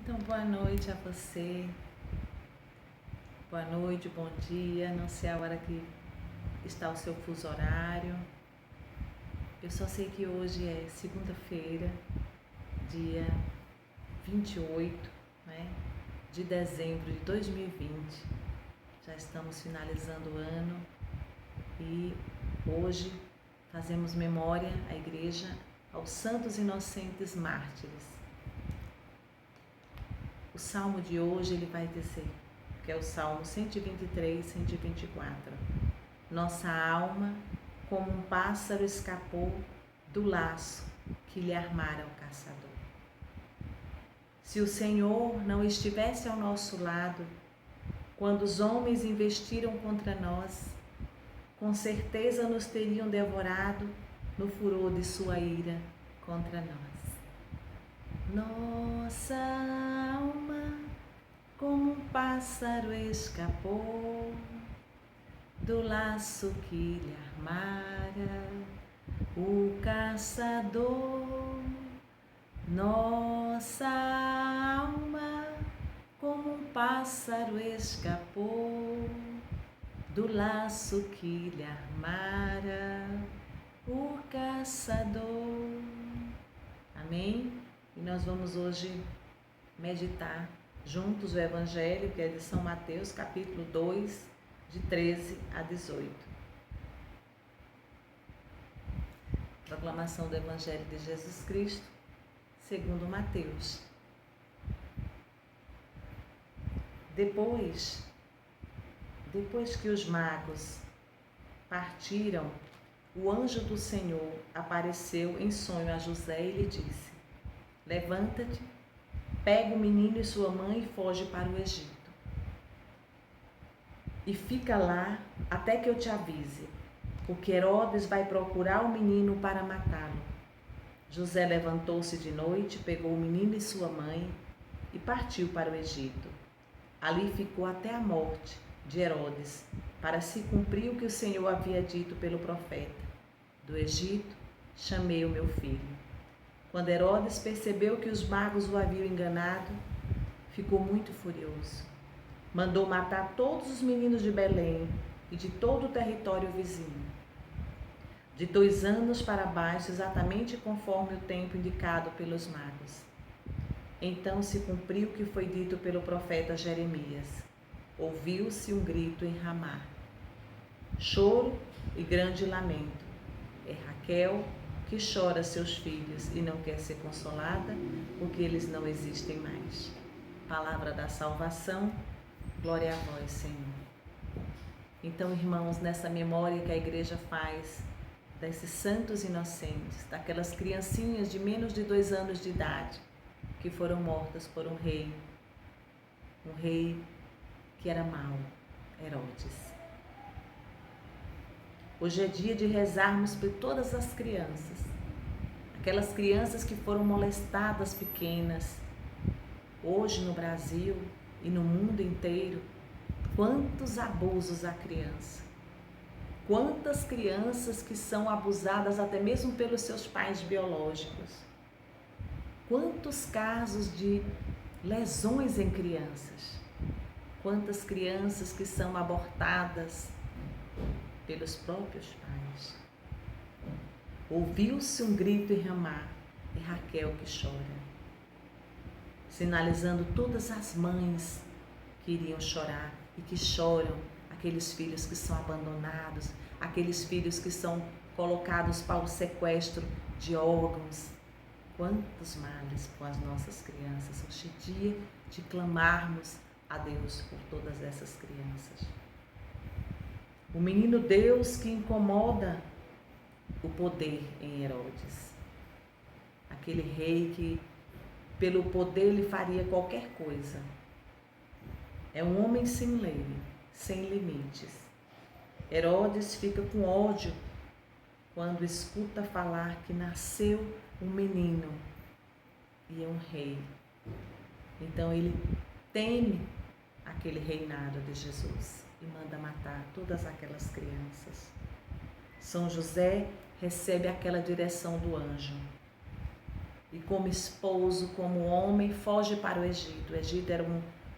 Então, boa noite a você, boa noite, bom dia, não sei a hora que está o seu fuso horário. Eu só sei que hoje é segunda-feira, dia 28, né, de dezembro de 2020. Já estamos finalizando o ano e hoje fazemos memória à igreja aos santos inocentes mártires. O salmo de hoje ele vai dizer, que é o salmo 123, 124. Nossa alma, como um pássaro, escapou do laço que lhe armara o caçador. Se o Senhor não estivesse ao nosso lado, quando os homens investiram contra nós, com certeza nos teriam devorado no furor de sua ira contra nós. Nossa alma, como um pássaro, escapou do laço que lhe armara o caçador. Nossa alma, como um pássaro, escapou do laço que lhe armara o caçador. Amém? E nós vamos hoje meditar juntos o Evangelho, que é de São Mateus, capítulo 2, de 13 a 18. Proclamação do Evangelho de Jesus Cristo, segundo Mateus. Depois que os magos partiram, o anjo do Senhor apareceu em sonho a José e lhe disse: Levanta-te, pega o menino e sua mãe e foge para o Egito. E fica lá até que eu te avise, porque Herodes vai procurar o menino para matá-lo. José levantou-se de noite, pegou o menino e sua mãe e partiu para o Egito. Ali ficou até a morte de Herodes, para se cumprir o que o Senhor havia dito pelo profeta: do Egito chamei o meu filho. Quando Herodes percebeu que os magos o haviam enganado, ficou muito furioso. Mandou matar todos os meninos de Belém e de todo o território vizinho, de 2 anos para baixo, exatamente conforme o tempo indicado pelos magos. Então se cumpriu o que foi dito pelo profeta Jeremias. Ouviu-se um grito em Ramá, choro e grande lamento. É Raquel que chora seus filhos e não quer ser consolada, porque eles não existem mais. Palavra da salvação, glória a vós, Senhor. Então, irmãos, nessa memória que a igreja faz desses santos inocentes, daquelas criancinhas de menos de 2 anos de idade, que foram mortas por um rei que era mau, Herodes. Hoje é dia de rezarmos por todas as crianças, aquelas crianças que foram molestadas pequenas. Hoje no Brasil e no mundo inteiro, quantos abusos à criança, quantas crianças que são abusadas até mesmo pelos seus pais biológicos, quantos casos de lesões em crianças, quantas crianças que são abortadas pelos próprios pais. Ouviu-se um grito em Ramá, é Raquel que chora, sinalizando todas as mães que iriam chorar e que choram, aqueles filhos que são abandonados, aqueles filhos que são colocados para o sequestro de órgãos. Quantos males com as nossas crianças. Hoje é dia de clamarmos a Deus por todas essas crianças. O menino Deus que incomoda o poder em Herodes. Aquele rei que pelo poder lhe faria qualquer coisa. É um homem sem lei, sem limites. Herodes fica com ódio quando escuta falar que nasceu um menino e é um rei. Então ele teme aquele reinado de Jesus e manda matar todas aquelas crianças. São José recebe aquela direção do anjo. e como esposo, como homem, foge para o Egito. O Egito era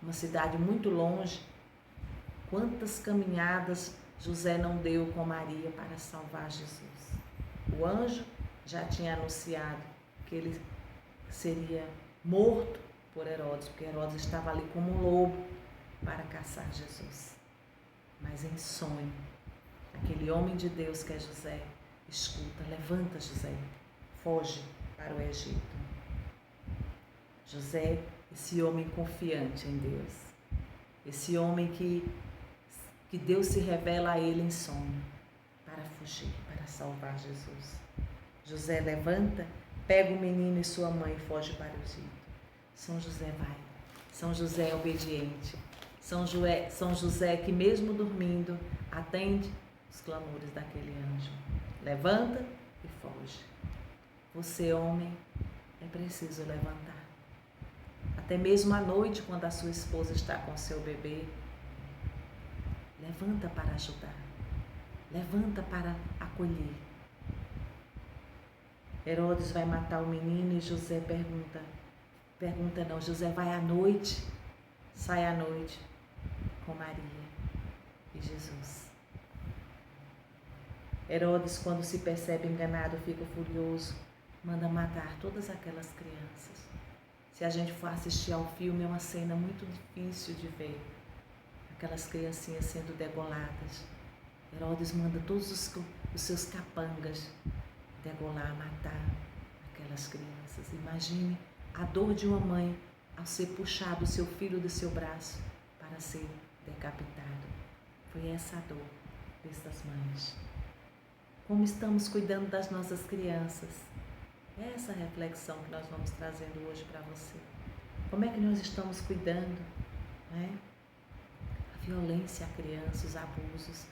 uma cidade muito longe. Quantas caminhadas José não deu com Maria para salvar Jesus? O anjo já tinha anunciado que ele seria morto por Herodes, porque Herodes estava ali como um lobo para caçar Jesus. Mas em sonho, aquele homem de Deus que é José, escuta: levanta, José, foge para o Egito. José, esse homem confiante em Deus, esse homem que Deus se revela a ele em sonho para fugir, para salvar Jesus. José levanta, pega o menino e sua mãe e foge para o Egito. São José vai. São José é obediente. São José que mesmo dormindo atende os clamores daquele anjo. Levanta e foge. Você, homem, é preciso levantar. Até mesmo à noite, quando a sua esposa está com seu bebê, levanta para ajudar. Levanta para acolher. Herodes vai matar o menino e José José vai à noite, sai à noite com Maria e Jesus. Herodes, quando se percebe enganado, fica furioso, manda matar todas aquelas crianças. Se a gente for assistir ao filme, é uma cena muito difícil de ver. Aquelas criancinhas sendo degoladas. Herodes manda todos os seus capangas degolar, matar aquelas crianças. Imagine a dor de uma mãe ao ser puxado o seu filho do seu braço para ser decapitado. Foi essa a dor destas mães. Como estamos cuidando das nossas crianças? É essa reflexão que nós vamos trazendo hoje para você. Como é que nós estamos cuidando, né? A violência à criança, os abusos.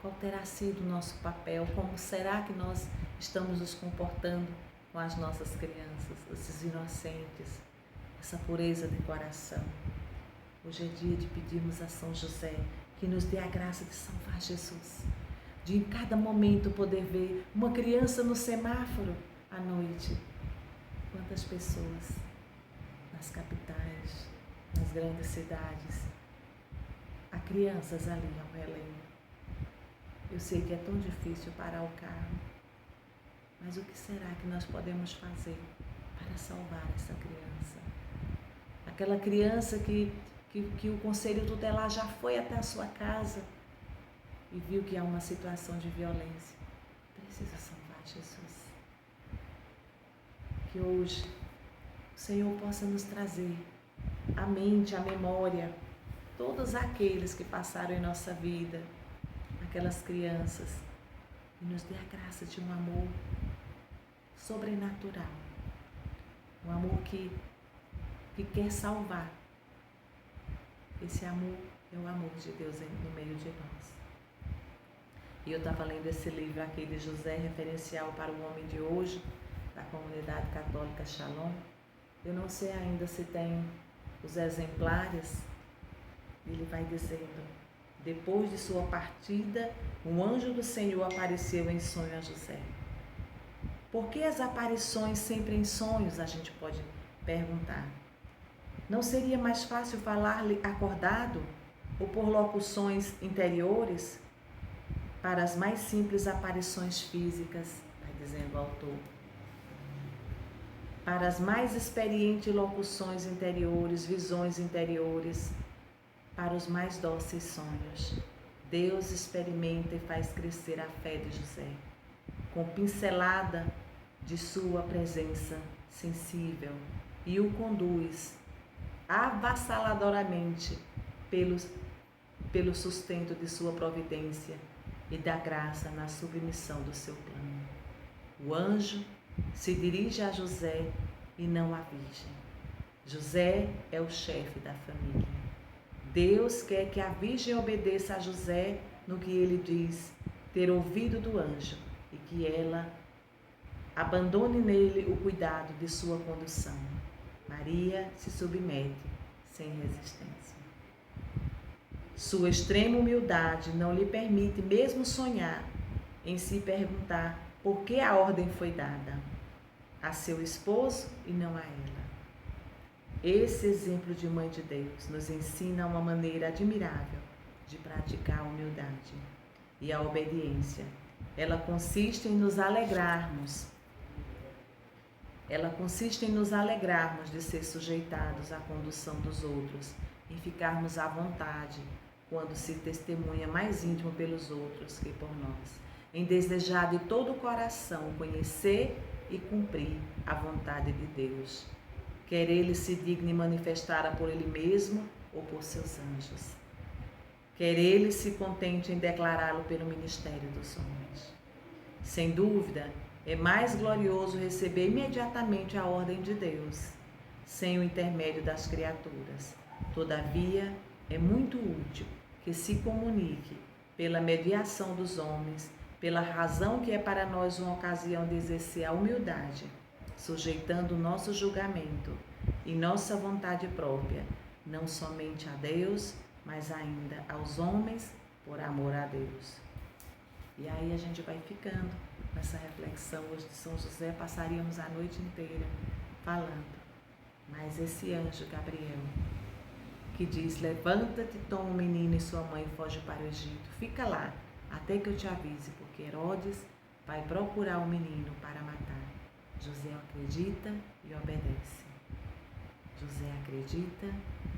Qual terá sido o nosso papel? Como será que nós estamos nos comportando com as nossas crianças, esses inocentes, essa pureza de coração? Hoje é dia de pedirmos a São José que nos dê a graça de salvar Jesus, de em cada momento poder ver uma criança no semáforo à noite. Quantas pessoas nas capitais, nas grandes cidades, há crianças ali ao relento. Eu sei que é tão difícil parar o carro, mas o que será que nós podemos fazer para salvar essa criança? Aquela criança que o conselho tutelar já foi até a sua casa e viu que há uma situação de violência. Precisa salvar Jesus. Que hoje o Senhor possa nos trazer à mente, à memória, todos aqueles que passaram em nossa vida, aquelas crianças, e nos dê a graça de um amor sobrenatural, um amor que quer salvar. Esse amor é o amor de Deus no meio de nós. E eu estava lendo esse livro aqui de José, referencial para o homem de hoje, da comunidade católica Shalom. Eu não sei ainda se tem os exemplares. Ele vai dizendo: depois de sua partida, um anjo do Senhor apareceu em sonho a José. Por que as aparições sempre em sonhos, a gente pode perguntar? Não seria mais fácil falar-lhe acordado ou por locuções interiores para as mais simples aparições físicas, vai dizendo o autor. Para as mais experientes locuções interiores, visões interiores, para os mais dóceis sonhos, Deus experimenta e faz crescer a fé de José, com pincelada de sua presença sensível, e o conduz avassaladoramente pelo sustento de sua providência e da graça na submissão do seu plano. O anjo se dirige a José e não à virgem. José é o chefe da família. Deus quer que a virgem obedeça a José no que ele diz ter ouvido do anjo e que ela abandone nele o cuidado de sua condução. Maria se submete sem resistência. Sua extrema humildade não lhe permite mesmo sonhar em se perguntar por que a ordem foi dada. a seu esposo e não a ela. Esse exemplo de mãe de Deus nos ensina uma maneira admirável de praticar a humildade e a obediência. Ela consiste em nos alegrarmos de ser sujeitados à condução dos outros, em ficarmos à vontade quando se testemunha mais íntimo pelos outros que por nós, em desejar de todo o coração conhecer e cumprir a vontade de Deus, quer ele se digne manifestada por ele mesmo ou por seus anjos, quer ele se contente em declará-lo pelo ministério dos homens. Sem dúvida, é mais glorioso receber imediatamente a ordem de Deus, sem o intermédio das criaturas. Todavia, é muito útil que se comunique pela mediação dos homens, pela razão que é para nós uma ocasião de exercer a humildade, sujeitando o nosso julgamento e nossa vontade própria, não somente a Deus, mas ainda aos homens, por amor a Deus. E aí a gente vai ficando nessa reflexão hoje de São José, passaríamos a noite inteira falando. Mas esse anjo Gabriel, que diz: levanta-te, toma o menino e sua mãe e foge para o Egito. Fica lá, até que eu te avise, porque Herodes vai procurar o menino para matar. José acredita e obedece. José acredita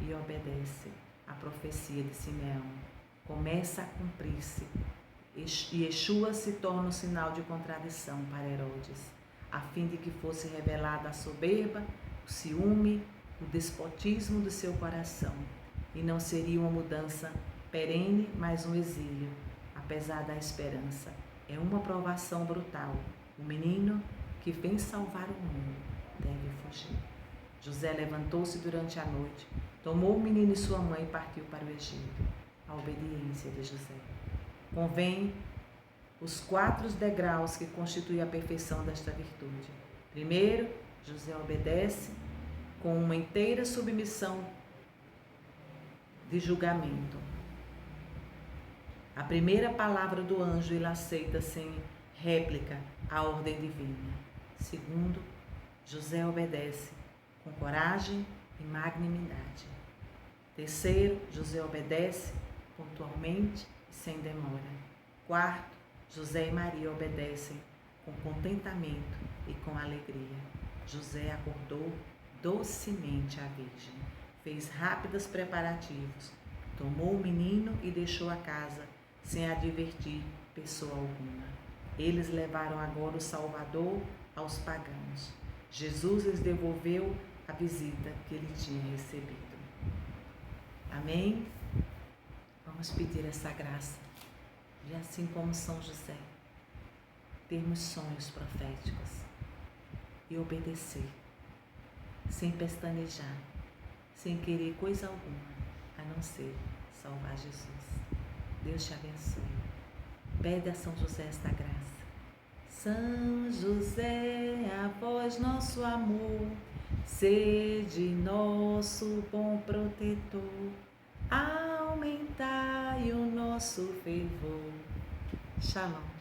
e obedece. A profecia de Simeão começa a cumprir-se e Yeshua se torna um sinal de contradição para Herodes, a fim de que fosse revelada a soberba, o ciúme, o despotismo do seu coração, e não seria uma mudança perene, mas um exílio, apesar da esperança. É uma provação brutal. O menino que vem salvar o mundo deve fugir. José levantou-se durante a noite, tomou o menino e sua mãe e partiu para o Egito. A obediência de José. Convém os 4 degraus que constituem a perfeição desta virtude. Primeiro, José obedece com uma inteira submissão de julgamento. A primeira palavra do anjo ele aceita sem réplica a ordem divina. Segundo, José obedece com coragem e magnanimidade. Terceiro, José obedece pontualmente e sem demora. Quarto, José e Maria obedecem com contentamento e com alegria. José acordou docemente a Virgem, fez rápidos preparativos, tomou o menino e deixou a casa sem advertir pessoa alguma. Eles levaram agora o Salvador aos pagãos. Jesus lhes devolveu a visita que ele tinha recebido. Amém? Vamos pedir essa graça de, assim como São José, termos sonhos proféticos e obedecer, sem pestanejar, sem querer coisa alguma, a não ser salvar Jesus. Deus te abençoe. Pede a São José esta graça. São José, a vós nosso amor, sede nosso bom protetor, aumentai o nosso fervor. Shalom.